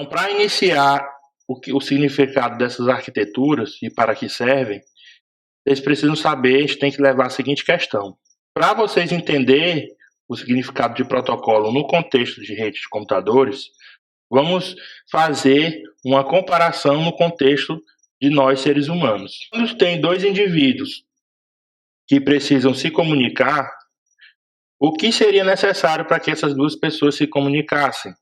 Então, para iniciar o significado dessas arquiteturas e para que servem, vocês precisam saber, a gente tem que levar a seguinte questão. Para vocês entenderem o significado de protocolo no contexto de rede de computadores, vamos fazer uma comparação no contexto de nós, seres humanos. Quando tem dois indivíduos que precisam se comunicar, o que seria necessário para que essas duas pessoas se comunicassem?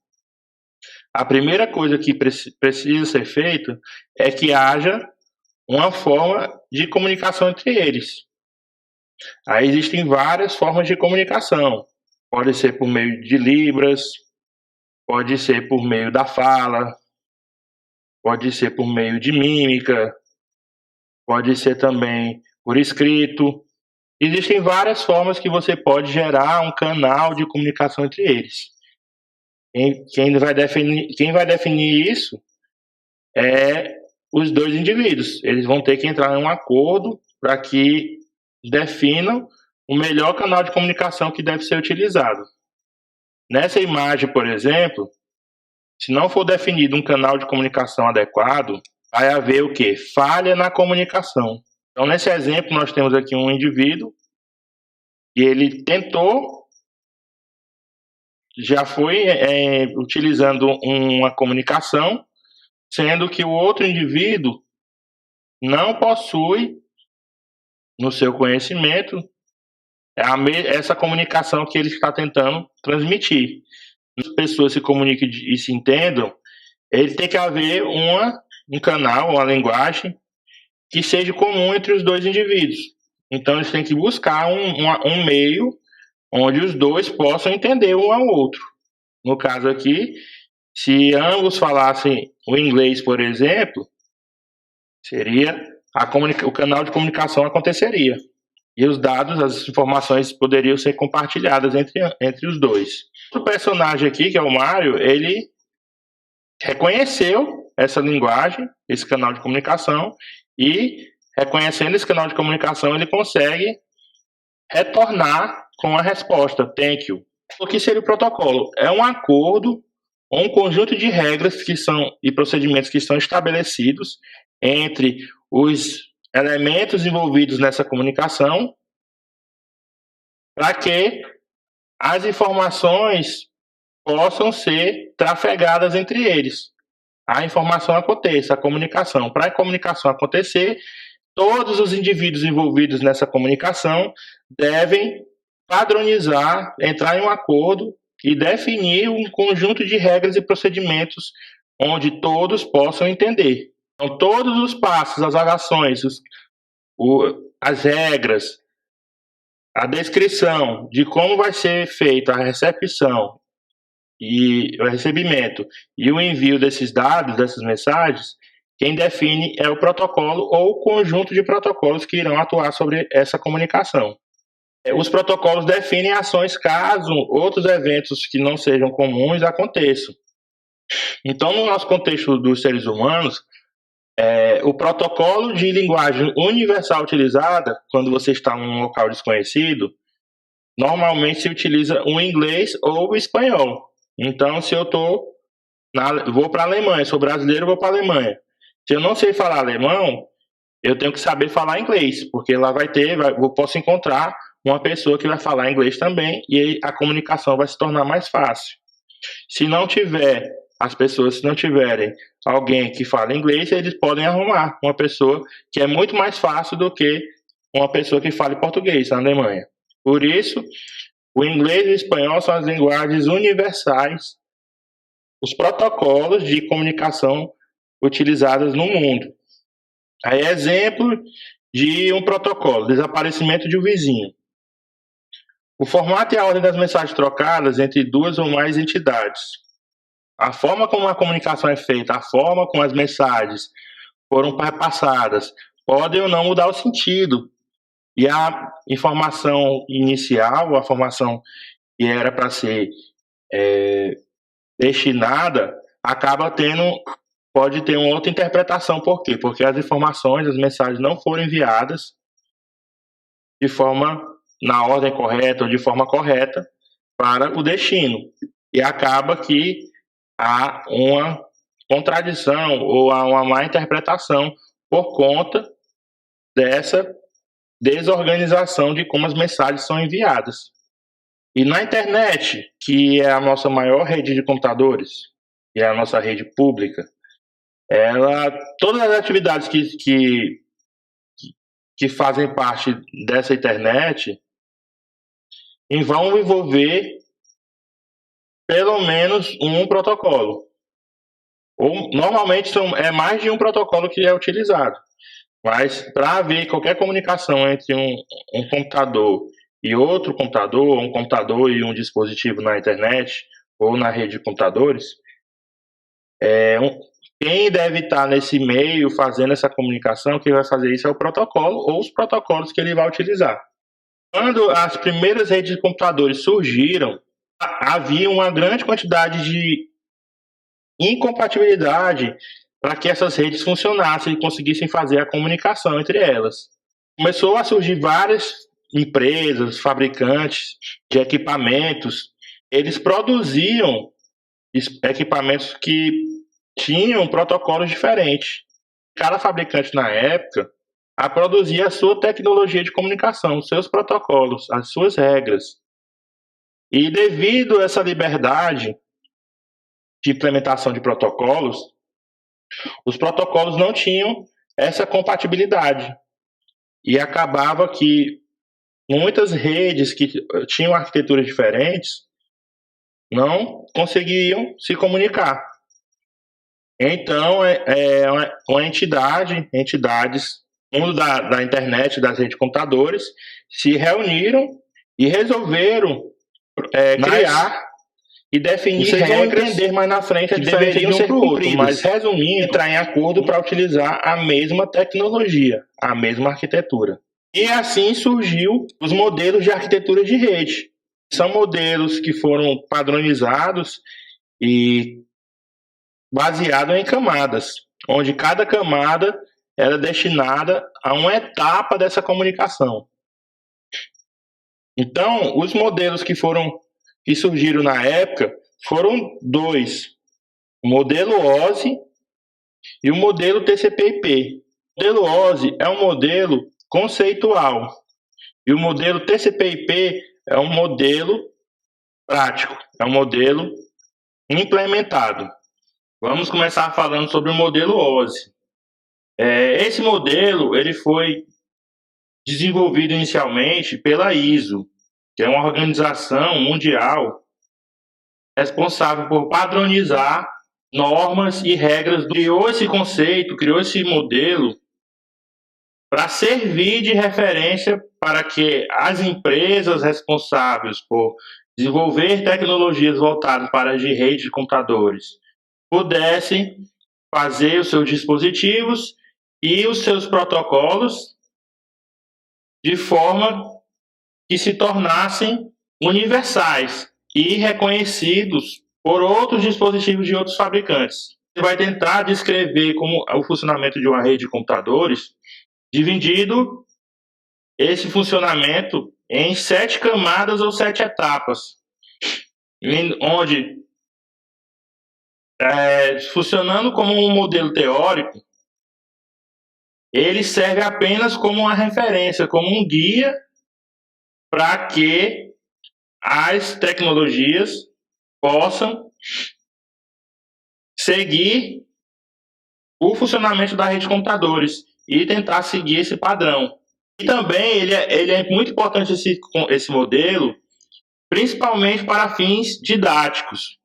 A primeira coisa que precisa ser feita é que haja uma forma de comunicação entre eles. Aí existem várias formas de comunicação. Pode ser por meio de libras, pode ser por meio da fala, pode ser por meio de mímica, pode ser também por escrito. Existem várias formas que você pode gerar um canal de comunicação entre eles. Quem vai definir isso é os dois indivíduos. Eles vão ter que entrar em um acordo para que definam o melhor canal de comunicação que deve ser utilizado. Nessa imagem, por exemplo, se não for definido um canal de comunicação adequado, vai haver o quê? Falha na comunicação. Então, nesse exemplo, nós temos aqui um indivíduo e ele tentou, já foi utilizando uma comunicação, sendo que o outro indivíduo não possui no seu conhecimento essa comunicação que ele está tentando transmitir. As pessoas se comuniquem e se entendam, ele tem que haver um canal, uma linguagem que seja comum entre os dois indivíduos. Então eles têm que buscar um meio onde os dois possam entender um ao outro. No caso aqui, se ambos falassem o inglês, por exemplo, seria o canal de comunicação aconteceria. E os dados, as informações poderiam ser compartilhadas entre os dois. O personagem aqui, que é o Mario, ele reconheceu essa linguagem, esse canal de comunicação, e reconhecendo esse canal de comunicação, ele consegue retornar com a resposta, thank you. O que seria o protocolo? É um acordo ou um conjunto de regras e procedimentos que são estabelecidos entre os elementos envolvidos nessa comunicação para que as informações possam ser trafegadas entre eles. A informação aconteça, a comunicação. Para a comunicação acontecer, todos os indivíduos envolvidos nessa comunicação devem padronizar, entrar em um acordo e definir um conjunto de regras e procedimentos onde todos possam entender. Então, todos os passos, as ações, as regras, a descrição de como vai ser feita a recepção e o recebimento e o envio desses dados, dessas mensagens, quem define é o protocolo ou o conjunto de protocolos que irão atuar sobre essa comunicação. Os protocolos definem ações caso outros eventos que não sejam comuns aconteçam. Então, no nosso contexto dos seres humanos, o protocolo de linguagem universal utilizada, quando você está em um local desconhecido, normalmente se utiliza o inglês ou o espanhol. Então, se eu vou para a Alemanha, sou brasileiro, vou para a Alemanha. Se eu não sei falar alemão, eu tenho que saber falar inglês, porque lá eu posso encontrar uma pessoa que vai falar inglês também e aí a comunicação vai se tornar mais fácil. Se não tiverem alguém que fala inglês, eles podem arrumar uma pessoa que é muito mais fácil do que uma pessoa que fale português na Alemanha. Por isso, o inglês e o espanhol são as linguagens universais, os protocolos de comunicação utilizados no mundo. Aí, exemplo de um protocolo, desaparecimento de um vizinho. O formato e a ordem das mensagens trocadas entre duas ou mais entidades. A forma como a comunicação é feita, a forma como as mensagens foram passadas, podem ou não mudar o sentido. E a informação inicial, a informação que era para ser destinada, pode ter uma outra interpretação. Por quê? Porque as informações, as mensagens não foram enviadas na ordem correta ou de forma correta para o destino. E acaba que há uma contradição ou a uma má interpretação por conta dessa desorganização de como as mensagens são enviadas. E na internet, que é a nossa maior rede de computadores, e é a nossa rede pública, todas as atividades que fazem parte dessa internet vão envolver pelo menos um protocolo. Ou normalmente é mais de um protocolo que é utilizado. Mas para haver qualquer comunicação entre um computador e outro computador, um computador e um dispositivo na internet ou na rede de computadores, quem deve estar nesse meio fazendo essa comunicação, quem vai fazer isso é o protocolo ou os protocolos que ele vai utilizar. Quando as primeiras redes de computadores surgiram, havia uma grande quantidade de incompatibilidade para que essas redes funcionassem e conseguissem fazer a comunicação entre elas. Começou a surgir várias empresas, fabricantes de equipamentos, eles produziam equipamentos que tinham protocolos diferentes. Cada fabricante na época produzia a sua tecnologia de comunicação, os seus protocolos, as suas regras. E devido a essa liberdade de implementação de protocolos, os protocolos não tinham essa compatibilidade. E acabava que muitas redes que tinham arquiteturas diferentes não conseguiam se comunicar. Então, uma entidades, mundo da internet, das redes de computadores, se reuniram e resolveram criar e definir Vocês vão regras entender mais na frente a que diferença deveriam de um ser pro outro, cumpridas, mas resumindo, entrar em acordo para utilizar a mesma tecnologia, a mesma arquitetura. E assim surgiu os modelos de arquitetura de rede. São modelos que foram padronizados e baseados em camadas, onde cada camada era destinada a uma etapa dessa comunicação. Então, os modelos que surgiram na época foram dois: o modelo OSI e o modelo TCP/IP. O modelo OSI é um modelo conceitual e o modelo TCP/IP é um modelo prático, é um modelo implementado. Vamos começar falando sobre o modelo OSI. Esse modelo ele foi desenvolvido inicialmente pela ISO, que é uma organização mundial responsável por padronizar normas e regras. Criou esse conceito, criou esse modelo para servir de referência para que as empresas responsáveis por desenvolver tecnologias voltadas para as redes de computadores pudessem fazer os seus dispositivos e os seus protocolos de forma que se tornassem universais e reconhecidos por outros dispositivos de outros fabricantes. Você vai tentar descrever como o funcionamento de uma rede de computadores, dividindo esse funcionamento em 7 camadas ou 7 etapas, onde, funcionando como um modelo teórico, ele serve apenas como uma referência, como um guia para que as tecnologias possam seguir o funcionamento da rede de computadores e tentar seguir esse padrão. E também ele é muito importante esse modelo, principalmente para fins didáticos.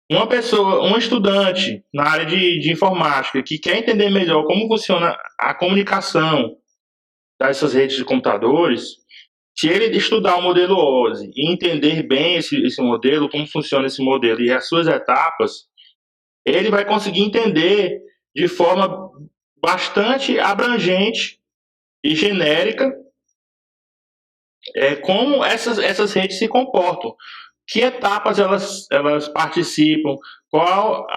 Um estudante na área de informática que quer entender melhor como funciona a comunicação dessas redes de computadores, se ele estudar o modelo OSI e entender bem esse modelo, como funciona esse modelo e as suas etapas, ele vai conseguir entender de forma bastante abrangente e genérica como essas redes se comportam, que etapas elas participam, qual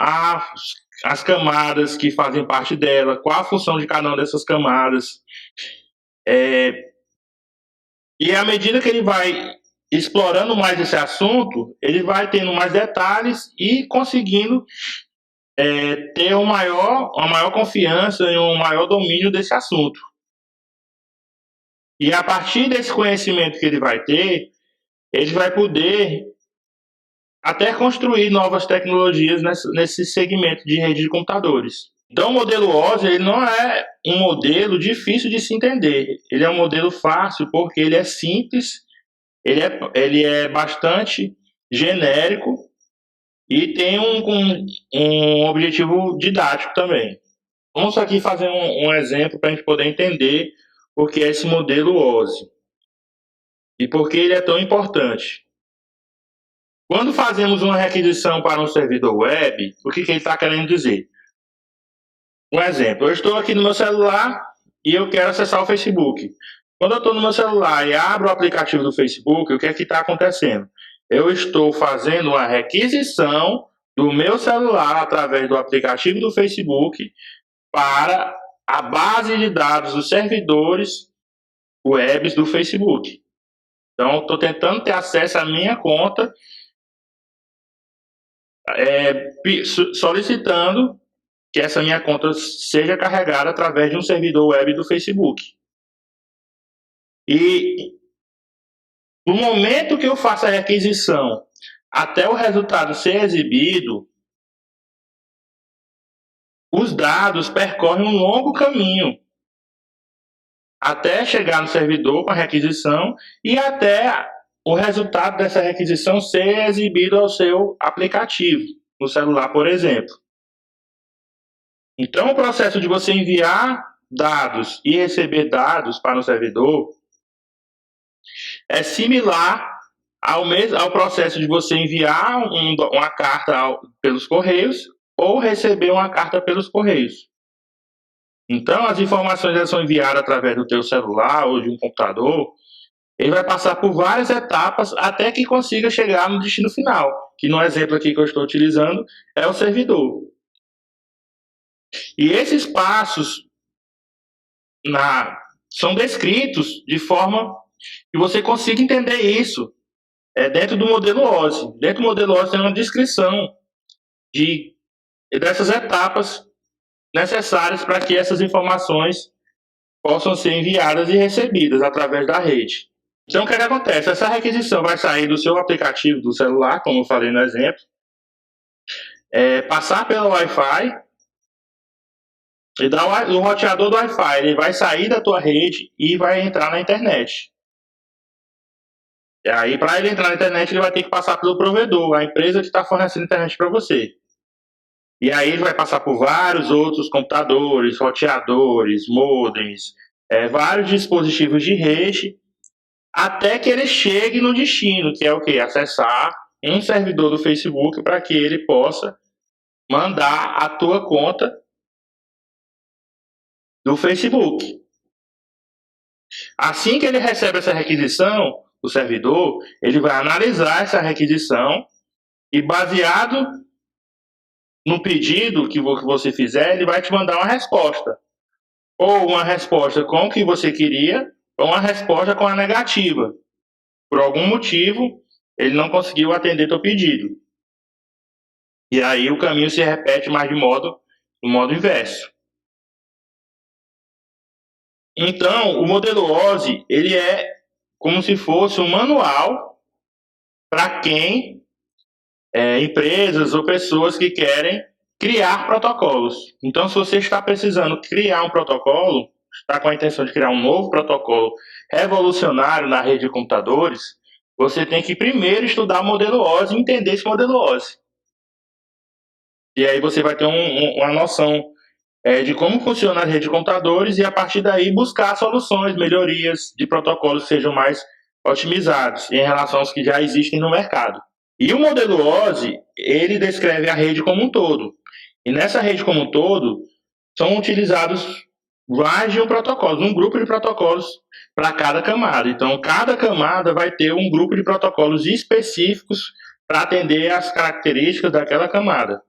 as camadas que fazem parte dela, qual a função de cada uma dessas camadas. E à medida que ele vai explorando mais esse assunto, ele vai tendo mais detalhes e conseguindo ter uma maior confiança e um maior domínio desse assunto. E a partir desse conhecimento que ele vai ter, ele vai poder até construir novas tecnologias nesse segmento de rede de computadores. Então, o modelo OSI ele não é um modelo difícil de se entender. Ele é um modelo fácil porque ele é simples, ele é bastante genérico e tem um objetivo didático também. Vamos aqui fazer um exemplo para a gente poder entender o que é esse modelo OSI e por que ele é tão importante. Quando fazemos uma requisição para um servidor web, o que ele está querendo dizer? Um exemplo, eu estou aqui no meu celular e eu quero acessar o Facebook. Quando eu estou no meu celular e abro o aplicativo do Facebook, o que é que está acontecendo? Eu estou fazendo uma requisição do meu celular através do aplicativo do Facebook para a base de dados dos servidores webs do Facebook. Então, estou tentando ter acesso à minha conta, solicitando que essa minha conta seja carregada através de um servidor web do Facebook. E no momento que eu faço a requisição até o resultado ser exibido, os dados percorrem um longo caminho até chegar no servidor com a requisição e até o resultado dessa requisição ser exibido ao seu aplicativo, no celular, por exemplo. Então, o processo de você enviar dados e receber dados para o servidor é similar ao processo de você enviar uma carta pelos correios ou receber uma carta pelos correios. Então, as informações são enviadas através do teu celular ou de um computador. Ele vai passar por várias etapas até que consiga chegar no destino final, que no exemplo aqui que eu estou utilizando é o servidor. E esses passos são descritos de forma que você consiga entender isso dentro do modelo OSI. Dentro do modelo OSI tem uma descrição dessas etapas necessárias para que essas informações possam ser enviadas e recebidas através da rede. Então, o que acontece? Essa requisição vai sair do seu aplicativo do celular, como eu falei no exemplo, passar pelo Wi-Fi, e o roteador do Wi-Fi ele vai sair da tua rede e vai entrar na internet. E aí, para ele entrar na internet, ele vai ter que passar pelo provedor, a empresa que está fornecendo a internet para você. E aí ele vai passar por vários outros computadores, roteadores, modems, vários dispositivos de rede, até que ele chegue no destino, que é o quê? Acessar um servidor do Facebook para que ele possa mandar a tua conta do Facebook. Assim que ele recebe essa requisição, o servidor, ele vai analisar essa requisição e, baseado no pedido que você fizer, ele vai te mandar uma resposta. Ou uma resposta com o que você queria, ou uma resposta com a negativa. Por algum motivo, ele não conseguiu atender teu pedido. E aí o caminho se repete, mas no modo inverso. Então, o modelo OSI, ele é como se fosse um manual para quem empresas ou pessoas que querem criar protocolos. Então, se você está precisando criar um protocolo, está com a intenção de criar um novo protocolo revolucionário na rede de computadores, você tem que primeiro estudar o modelo OSI e entender esse modelo OSI. E aí você vai ter uma noção de como funciona a rede de computadores e, a partir daí, buscar soluções, melhorias de protocolos que sejam mais otimizados em relação aos que já existem no mercado. E o modelo OSI, ele descreve a rede como um todo. E nessa rede como um todo, são utilizados mais de um grupo de protocolos para cada camada. Então, cada camada vai ter um grupo de protocolos específicos para atender às características daquela camada.